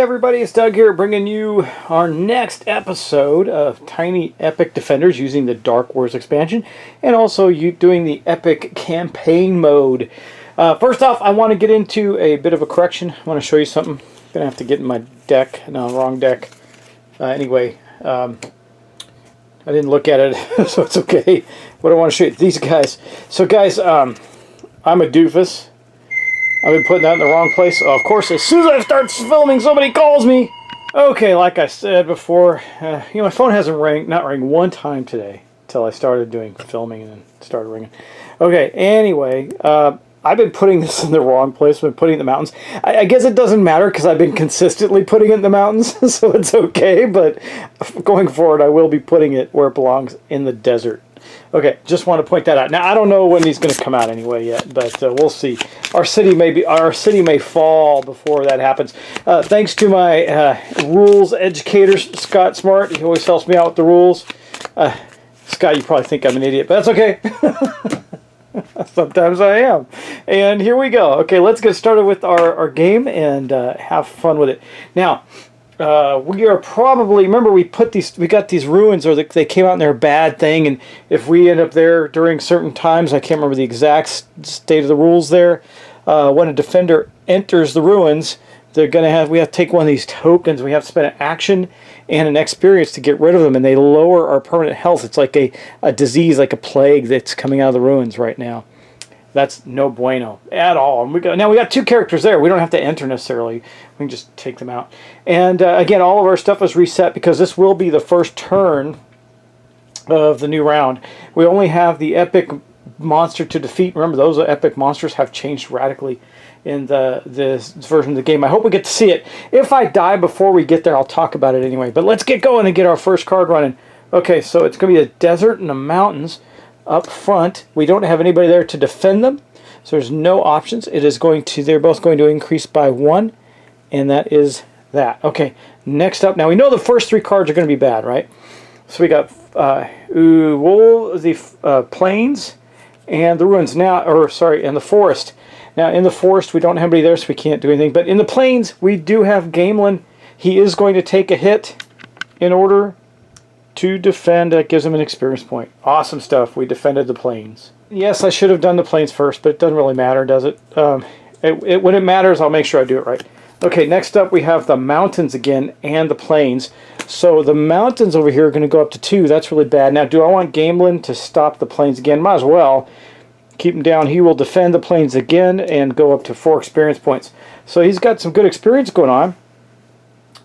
everybody, it's Doug here bringing you our next episode of Tiny Epic Defenders using the Dark Wars expansion and also doing the Epic Campaign mode. First off, I want to get into a bit of a correction. I want to show you something. I'm going to have to get in my deck. No, wrong deck. Anyway, I didn't look at it, so it's okay. What I want to show you, these guys. So guys, I'm a doofus. I've been putting that in the wrong place. Of course, as soon as I start filming, somebody calls me. Okay, like I said before, my phone hasn't not rang one time today until I started doing filming and then started ringing. Okay, anyway, I've been putting this in the wrong place. I've been putting it in the mountains. I guess it doesn't matter because I've been consistently putting it in the mountains, so it's okay. But going forward, I will be putting it where it belongs, in the desert. Okay, just want to point that out. Now I don't know when he's going to come out anyway yet, but we'll see. Our city may fall before that happens. Thanks to my rules educator, Scott Smart. He always helps me out with the rules. Scott, you probably think I'm an idiot, but that's okay. Sometimes I am. And here we go. Okay, let's get started with our game and have fun with it. Now, we are probably, remember we got these ruins, or they came out and they're a bad thing, and if we end up there during certain times, I can't remember the exact state of the rules there, when a defender enters the ruins, we have to take one of these tokens. We have to spend an action and an experience to get rid of them, and they lower our permanent health. It's like a disease, like a plague that's coming out of the ruins right now. That's no bueno at all. And we got two characters there. We don't have to enter necessarily. We can just take them out. And again, all of our stuff is reset because this will be the first turn of the new round. We only have the epic monster to defeat. Remember, those epic monsters have changed radically in this version of the game. I hope we get to see it. If I die before we get there, I'll talk about it anyway. But let's get going and get our first card running. Okay, so it's going to be a desert and the mountains. Up front, we don't have anybody there to defend them, so there's no options. They're both going to increase by 1, and that is that. Okay, next up, now we know the first 3 cards are going to be bad, right? So we got the plains and the ruins now, and the forest. Now in the forest we don't have anybody there, so we can't do anything. But in the plains we do have Gamelin. He is going to take a hit in order to defend. That gives him an experience point. Awesome stuff. We defended the plains. Yes, I should have done the plains first, but it doesn't really matter, does it? When it matters, I'll make sure I do it right. Okay, next up we have the mountains again and the plains. So the mountains over here are going to go up to 2. That's really bad. Now, do I want Gamelin to stop the plains again? Might as well. Keep him down. He will defend the plains again and go up to 4 experience points. So he's got some good experience going on,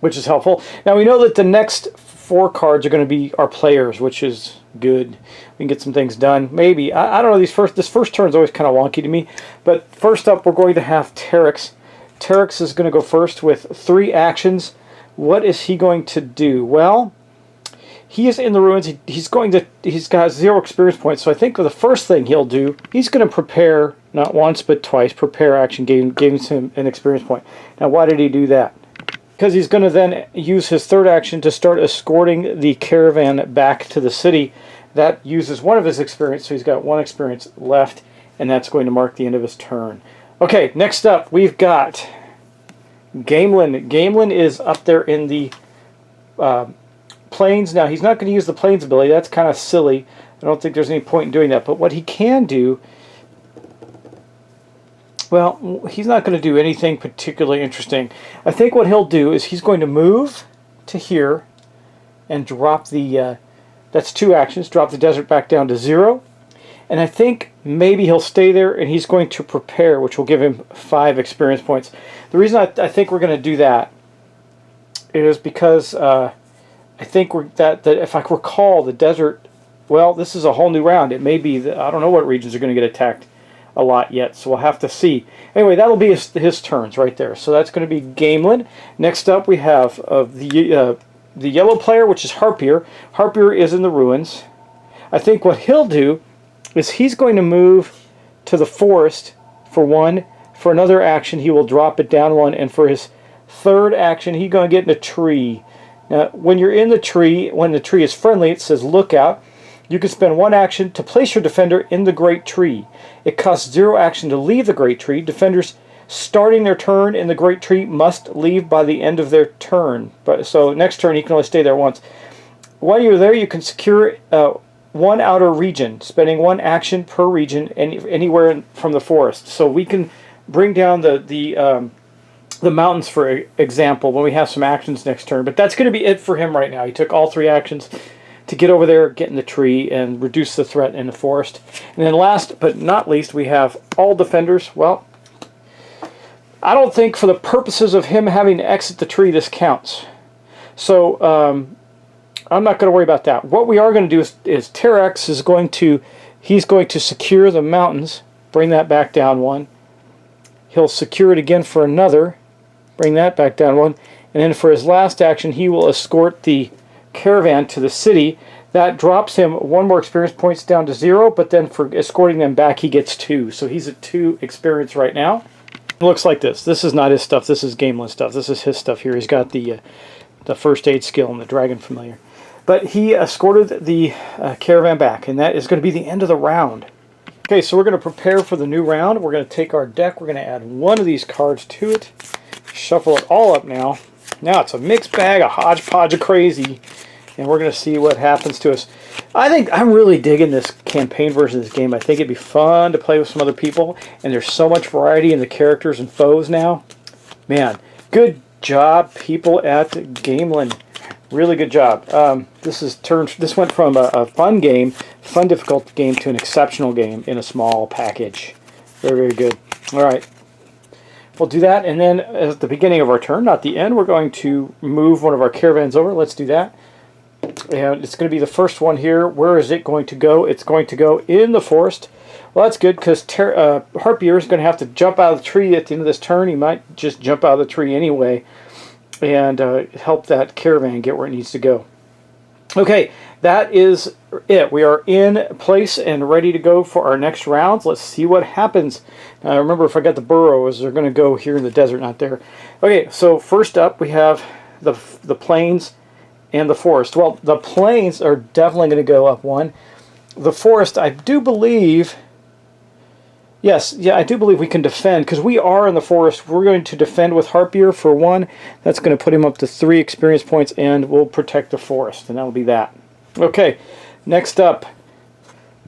which is helpful. Now we know that the next 4 cards are going to be our players, which is good. We can get some things done. Maybe. I don't know. This first turn is always kind of wonky to me. But first up, we're going to have Terex. Terex is going to go first with 3 actions. What is he going to do? Well, he is in the ruins. He's got 0 experience points. So I think the first thing he'll do, he's going to prepare, not once but twice, prepare action, giving him an experience point. Now, why did he do that? Because he's going to then use his 3rd action to start escorting the caravan back to the city. That uses 1 of his experience, so he's got 1 experience left, and that's going to mark the end of his turn. Okay, next up, we've got Gamelin. Gamelin is up there in the plains. Now, he's not going to use the plains ability. That's kind of silly. I don't think there's any point in doing that. But what he can do, well, he's not going to do anything particularly interesting. I think what he'll do is he's going to move to here and drop the, that's 2 actions, drop the desert back down to 0. And I think maybe he'll stay there and he's going to prepare, which will give him 5 experience points. The reason I think we're going to do that is because I think that if I recall, the desert, well, this is a whole new round. It may be, I don't know what regions are going to get attacked a lot yet, so we'll have to see. Anyway, that'll be his turns right there. So that's going to be Gamelin. Next up we have the yellow player, which is Harpier. Harpier is in the ruins. I think what he'll do is he's going to move to the forest for 1. For another action, he will drop it down 1, and for his 3rd action, he's going to get in a tree. Now, when you're in the tree, when the tree is friendly, it says look out. You can spend 1 action to place your defender in the great tree. It costs 0 action to leave the great tree. Defenders starting their turn in the Great Tree must leave by the end of their turn. So next turn he can only stay there once. While you're there, you can secure one outer region, spending one action per region anywhere from the forest. So we can bring down the mountains, for example, when we have some actions next turn. But that's going to be it for him right now. He took all 3 actions to get over there, get in the tree, and reduce the threat in the forest. And then last but not least, we have all defenders. Well, I don't think for the purposes of him having to exit the tree this counts. So I'm not going to worry about that. What we are going to do is Terex is going to, he's going to secure the mountains, bring that back down 1. He'll secure it again for another, bring that back down 1. And then for his last action, he will escort the caravan to the city. That drops him 1 more experience points down to 0, but then for escorting them back, he gets 2. So he's at 2 experience right now. It looks like this. This is not his stuff. This is Gamelin stuff. This is his stuff here. He's got the first aid skill and the dragon familiar. But he escorted the caravan back, and that is going to be the end of the round. Okay, so we're going to prepare for the new round. We're going to take our deck. We're going to add 1 of these cards to it. Shuffle it all up now. Now it's a mixed bag, a hodgepodge of crazy, and we're going to see what happens to us. I think I'm really digging this campaign version of this game. I think it'd be fun to play with some other people, and there's so much variety in the characters and foes now. Man, good job, people at Gamelin. Really good job. This went from a fun game, fun difficult game, to an exceptional game in a small package. Very, very good. All right. We'll do that, and then at the beginning of our turn, not the end, we're going to move one of our caravans over. Let's do that. And it's going to be the first one here. Where is it going to go? It's going to go in the forest. Well, that's good, because Harpier is going to have to jump out of the tree at the end of this turn. He might just jump out of the tree anyway and help that caravan get where it needs to go. Okay, that is it. We are in place and ready to go for our next rounds. Let's see what happens. Now, remember, if I got the burrows, they're going to go here in the desert, not there. Okay, so first up we have the plains and the forest. Well, the plains are definitely going to go up 1. The forest, I do believe... Yes, yeah, I do believe we can defend, because we are in the forest. We're going to defend with Harpier for 1. That's going to put him up to 3 experience points, and we'll protect the forest, and that'll be that. Okay, next up,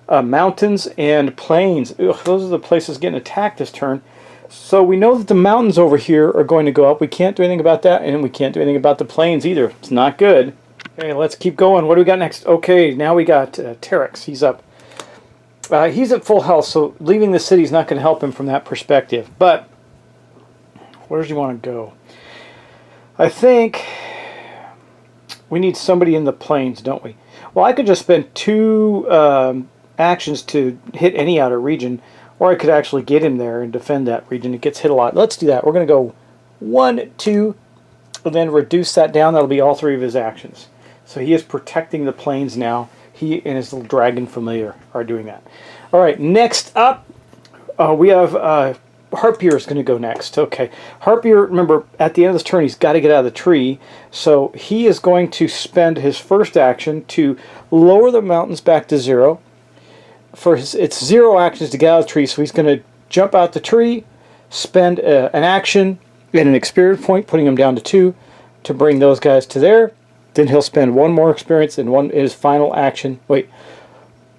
mountains and plains. Ugh, those are the places getting attacked this turn. So we know that the mountains over here are going to go up. We can't do anything about that, and we can't do anything about the plains either. It's not good. Okay, let's keep going. What do we got next? Okay, now we got Terex. He's up. He's at full health, so leaving the city is not going to help him from that perspective. But where does he want to go? I think we need somebody in the plains, don't we? Well, I could just spend 2 actions to hit any outer region, or I could actually get him there and defend that region. It gets hit a lot. Let's do that. We're going to go 1, 2, and then reduce that down. That'll be all 3 of his actions. So he is protecting the plains now. He and his little dragon familiar are doing that. All right, next up, we have Harpier is going to go next. Okay, Harpier, remember, at the end of this turn, he's got to get out of the tree. So he is going to spend his first action to lower the mountains back to 0. It's 0 actions to get out of the tree, so he's going to jump out the tree, spend an action and an experience point, putting him down to 2 to bring those guys to there. Then he'll spend 1 more experience in his final action. Wait,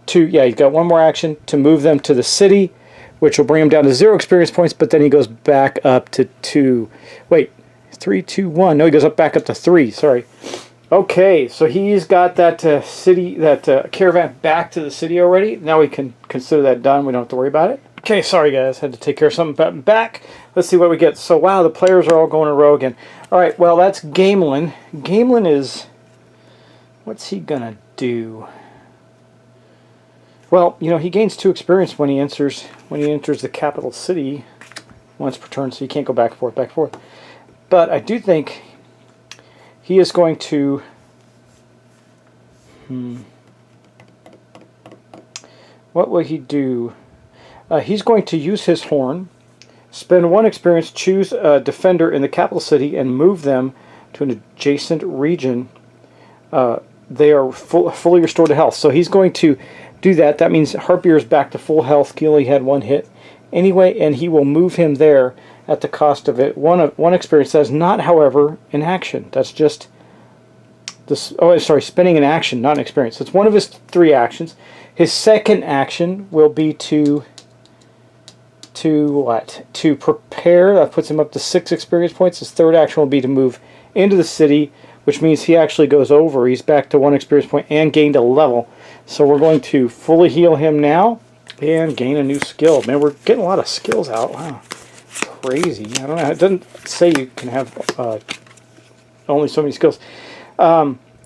2. Yeah, he's got 1 more action to move them to the city, which will bring him down to 0 experience points. But then he goes back up to 2. Wait, 3, 2, 1. No, he goes back up to 3. Sorry. Okay, so he's got that caravan back to the city already. Now we can consider that done. We don't have to worry about it. Okay, sorry guys, had to take care of something back. Let's see what we get. So wow, the players are all going in a row again. All right, well that's Gamelin. Gamelin is, what's he gonna do? Well, you know, he gains 2 experience when he enters the capital city once per turn, so he can't go back and forth, back and forth. But I do think he is going to what will he do? He's going to use his horn, spend 1 experience, choose a defender in the capital city, and move them to an adjacent region. They are fully restored to health. So he's going to do that. That means Harpier is back to full health. He only had 1 hit. anyway, and he will move him there at the cost of it. One experience. That's not, however, an action. That's just this. Oh, sorry, spending an action, not an experience. It's one of his 3 actions. His second action will be to what? To prepare. That puts him up to 6 experience points. His third action will be to move into the city, which means he actually goes over. He's back to 1 experience point and gained a level. So we're going to fully heal him now and gain a new skill. Man, we're getting a lot of skills out. Wow, crazy. I don't know. It doesn't say you can have only so many skills.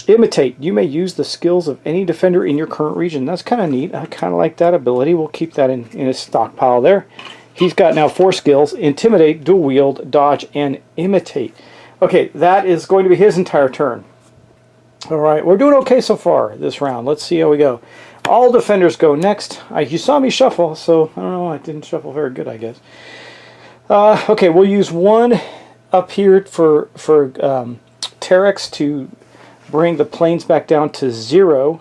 Imitate. You may use the skills of any defender in your current region. That's kind of neat. I kind of like that ability. We'll keep that in his stockpile there. He's got now 4 skills: Intimidate, Dual Wield, Dodge, and Imitate. Okay, that is going to be his entire turn. All right, we're doing okay so far this round. Let's see how we go. All defenders go next. You saw me shuffle, so I don't know. I didn't shuffle very good, I guess. Okay, we'll use 1 up here for Terex to bring the planes back down to 0.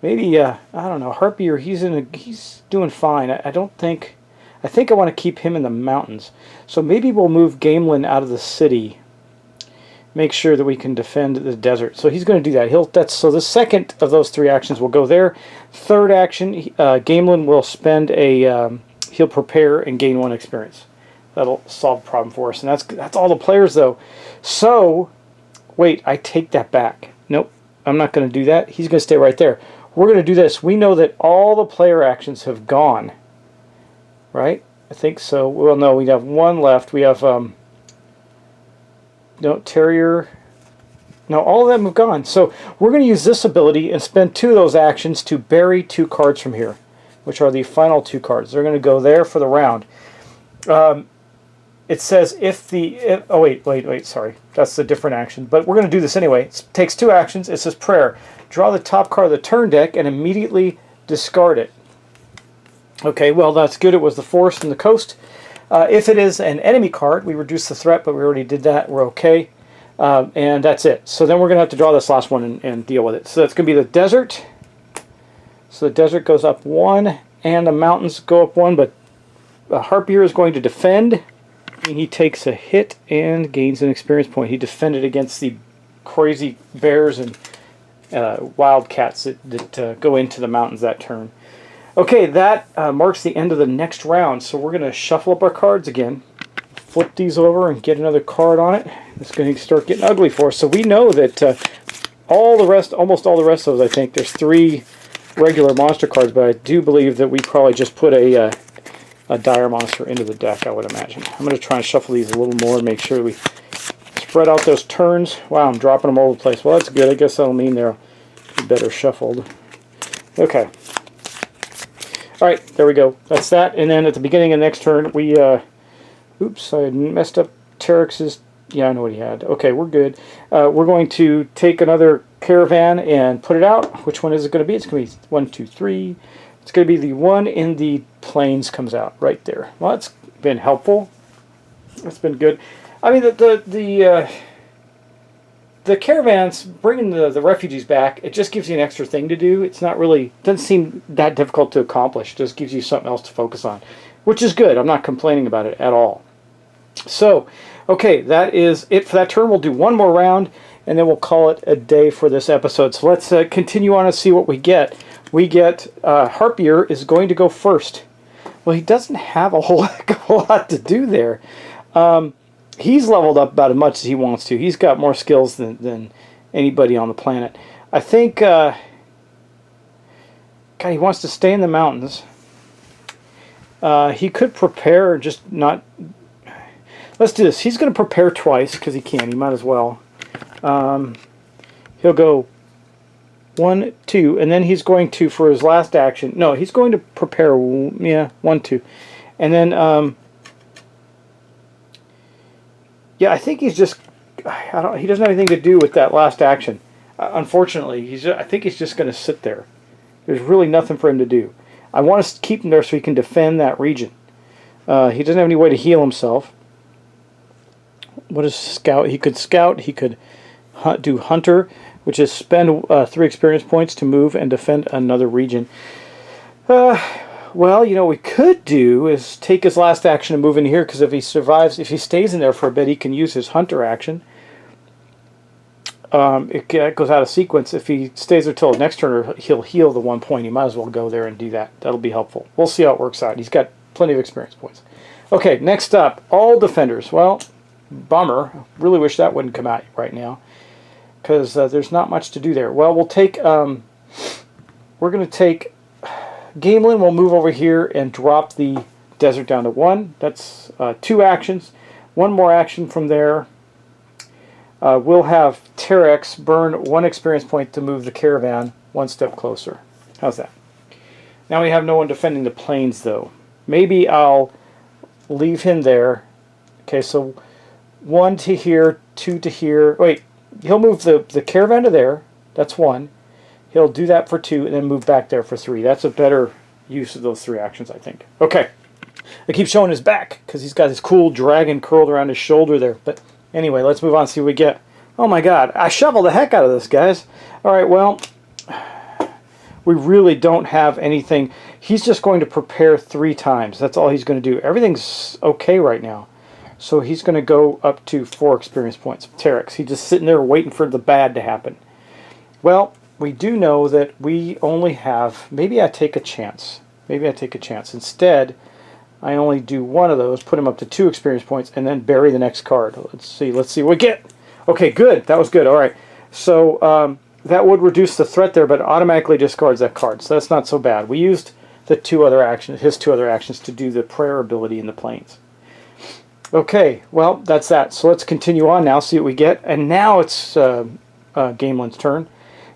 Maybe I don't know. Harpier, he's doing fine. I think I want to keep him in the mountains. So maybe we'll move Gamelin out of the city. Make sure that we can defend the desert. So he's going to do that. So the second of those 3 actions will go there. Third action, Gamelin will spend he'll prepare and gain 1 experience. That'll solve the problem for us. And that's all the players though. So, wait, I take that back. Nope, I'm not going to do that. He's going to stay right there. We're going to do this. We know that all the player actions have gone. Right? I think so. Well, no, we have 1 left. We have, no, Terrier. No, all of them have gone. So we're going to use this ability and spend 2 of those actions to bury 2 cards from here, which are the final 2 cards. They're going to go there for the round. It says oh, wait, sorry. That's a different action. But we're going to do this anyway. It takes 2 actions. It says prayer. Draw the top card of the turn deck and immediately discard it. Okay, well, that's good. It was the forest and the coast. If it is an enemy card, we reduce the threat, but we already did that. We're okay. And that's it. So then we're going to have to draw this last one and deal with it. So that's going to be the desert. So the desert goes up 1, and the mountains go up 1, but Harpier is going to defend. And he takes a hit and gains an experience point. He defended against the crazy bears and wildcats that go into the mountains that turn. Okay, that marks the end of the next round. So we're going to shuffle up our cards again, flip these over, and get another card on it. It's going to start getting ugly for us. So we know that almost all the rest of those, I think, there's 3 regular monster cards, but I do believe that we probably just put a dire monster into the deck, I would imagine. I'm going to try and shuffle these a little more and make sure we spread out those turns. Wow, I'm dropping them all over the place. Well, that's good. I guess that'll mean they're better shuffled. Okay. Alright, there we go. That's that. And then at the beginning of the next turn, we... oops, I messed up Terex's... Yeah, I know what he had. Okay, we're good. We're going to take another caravan and put it out. Which one is it going to be? It's going to be 1, 2, 3... It's going to be the one in the plains comes out right there. Well, that's been helpful. That's been good. I mean, the caravans bringing the refugees back. It just gives you an extra thing to do. It's not really doesn't seem that difficult to accomplish. It just gives you something else to focus on, which is good. I'm not complaining about it at all. So, okay, that is it for that turn. We'll do 1 more round, and then we'll call it a day for this episode. So let's continue on and see what we get. We get Harpier is going to go first. Well, he doesn't have a whole heck of a lot to do there. He's leveled up about as much as he wants to. He's got more skills than anybody on the planet. I think God, he wants to stay in the mountains. He could prepare, just not... Let's do this. He's going to prepare twice because he can. He might as well. He'll go 1, 2, and then he's going to, for his last action, no, he's going to prepare, 1, 2, and then, yeah, I think he's just, he doesn't have anything to do with that last action. Unfortunately, I think he's just going to sit there. There's really nothing for him to do. I want to keep him there so he can defend that region. He doesn't have any way to heal himself. What is scout? He could scout. He could do hunter. which is spend 3 experience points to move and defend another region. Well, you know, what we could do is take his last action and move in here, because if he survives, if he stays in there for a bit, he can use his hunter action. It goes out of sequence. If he stays there till the next turn, he'll heal the 1 point. He might as well go there and do that. That'll be helpful. We'll see how it works out. He's got plenty of experience points. Okay, next up, all defenders. Well, bummer. Really wish that wouldn't come out right now, because there's not much to do there. Well, we'll take, we're going to take Gamelin. We'll move over here and drop the desert down to 1. That's 2 actions. 1 more action from there. We'll have Terex burn 1 experience point to move the caravan 1 step closer. How's that? Now we have no one defending the plains, though. Maybe I'll leave him there. Okay, so 1 to here, 2 to here. Wait, he'll move the caravan to there. That's 1. He'll do that for 2 and then move back there for 3. That's a better use of those 3 actions, I think. Okay. I keep showing his back because he's got his cool dragon curled around his shoulder there. But anyway, let's move on and see what we get. Oh my god, I shoveled the heck out of this, guys. Alright, well, we really don't have anything. He's just going to prepare 3 times. That's all he's going to do. Everything's okay right now. So he's going to go up to 4 experience points. Terex, he's just sitting there waiting for the bad to happen. Well, we do know that we only have... Maybe I take a chance. Maybe I take a chance. Instead, I only do 1 of those, put him up to 2 experience points, and then bury the next card. Let's see what we get. Okay, good. That was good. All right. So that would reduce the threat there, but automatically discards that card. So that's not so bad. We used the 2 other actions, his 2 other actions, to do the prayer ability in the plains. Okay, well, that's that. So let's continue on now, see what we get. And now it's Gamelin's turn.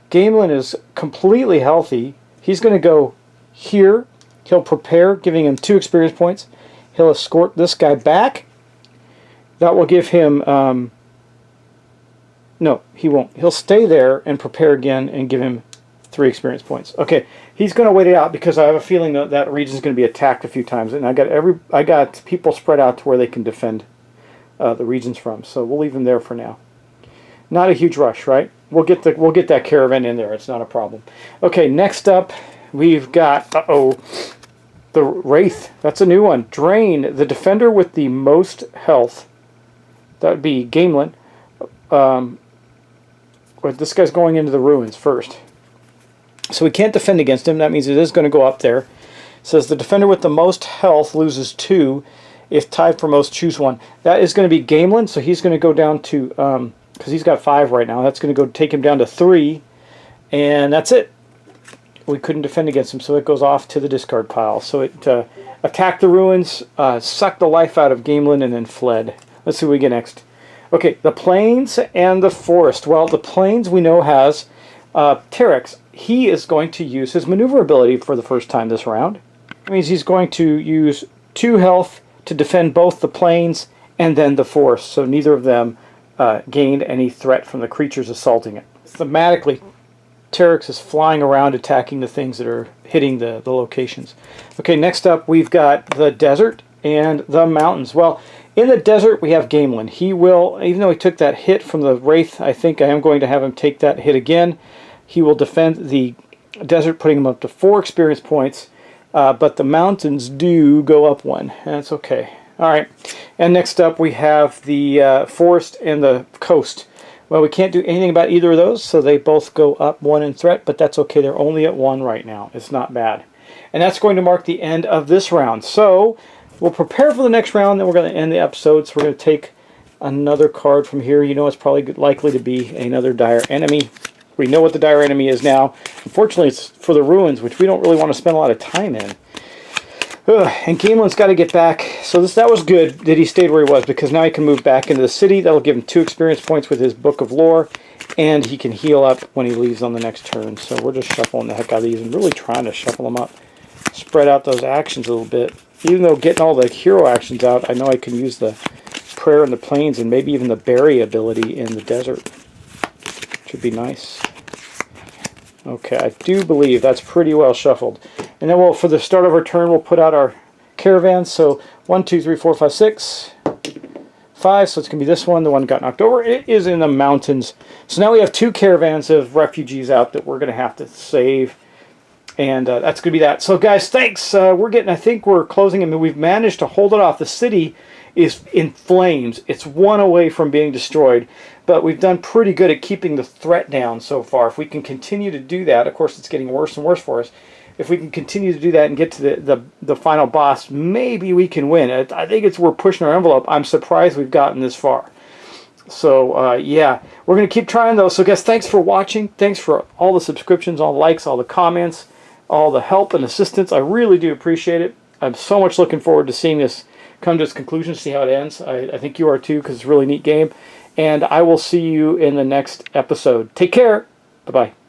Gamelin is completely healthy. He's going to go here. He'll prepare, giving him 2 experience points. He'll escort this guy back. That will give him... no, he won't. He'll stay there and prepare again and give him 3 experience points. Okay, he's going to wait it out because I have a feeling that that region's going to be attacked a few times, and I got people spread out to where they can defend the regions from. So we'll leave him there for now. Not a huge rush, right? We'll get that caravan in there. It's not a problem. Okay, next up we've got the Wraith. That's a new one. Drain, the defender with the most health. That would be Gamelin. This guy's going into the ruins first. So we can't defend against him. That means it is going to go up there. It says the defender with the most health loses 2. If tied for most, choose 1. That is going to be Gamelin, so he's going to go down to, because he's got 5 right now, that's going to go take him down to 3. And that's it. We couldn't defend against him, so it goes off to the discard pile. So it attacked the ruins, sucked the life out of Gamelin, and then fled. Let's see what we get next. Okay, the plains and the forest. Well, the plains we know has Terex. He is going to use his maneuverability for the first time this round. That means he's going to use 2 health to defend both the plains and then the forest, so neither of them gained any threat from the creatures assaulting it. Thematically, Terex is flying around attacking the things that are hitting the locations. Okay, next up we've got the desert and the mountains. Well, in the desert, we have Gamelin. He will, even though he took that hit from the Wraith, I think I am going to have him take that hit again. He will defend the desert, putting him up to 4 experience points. But the mountains do go up 1. That's okay. All right. And next up, we have the forest and the coast. Well, we can't do anything about either of those, so they both go up 1 in threat, but that's okay. They're only at 1 right now. It's not bad. And that's going to mark the end of this round. So we'll prepare for the next round, then we're going to end the episode. So we're going to take another card from here. You know it's probably likely to be another dire enemy. We know what the dire enemy is now. Unfortunately, it's for the ruins, which we don't really want to spend a lot of time in. And Gamelin's got to get back. So that was good that he stayed where he was, because now he can move back into the city. That'll give him 2 experience points with his Book of Lore, and he can heal up when he leaves on the next turn. So we're just shuffling the heck out of these and really trying to shuffle them up. Spread out those actions a little bit. Even though getting all the hero actions out, I know I can use the prayer in the plains and maybe even the bury ability in the desert. Should be nice. Okay, I do believe that's pretty well shuffled. And then for the start of our turn, we'll put out our caravans. So 1, 2, 3, 4, 5, 6. 5, so it's going to be this one, the one that got knocked over. It is in the mountains. So now we have 2 caravans of refugees out that we're going to have to save. And that's going to be that. So guys, thanks. I think we're closing. I mean, we've managed to hold it off. The city is in flames. It's 1 away from being destroyed. But we've done pretty good at keeping the threat down so far. If we can continue to do that, of course it's getting worse and worse for us. If we can continue to do that and get to the final boss, maybe we can win. I think we're pushing our envelope. I'm surprised we've gotten this far. So, yeah, we're going to keep trying though. So guys, thanks for watching. Thanks for all the subscriptions, all the likes, all the comments, all the help and assistance. I really do appreciate it. I'm so much looking forward to seeing this come to its conclusion, see how it ends. I think you are too, because it's a really neat game. And I will see you in the next episode. Take care. Bye-bye.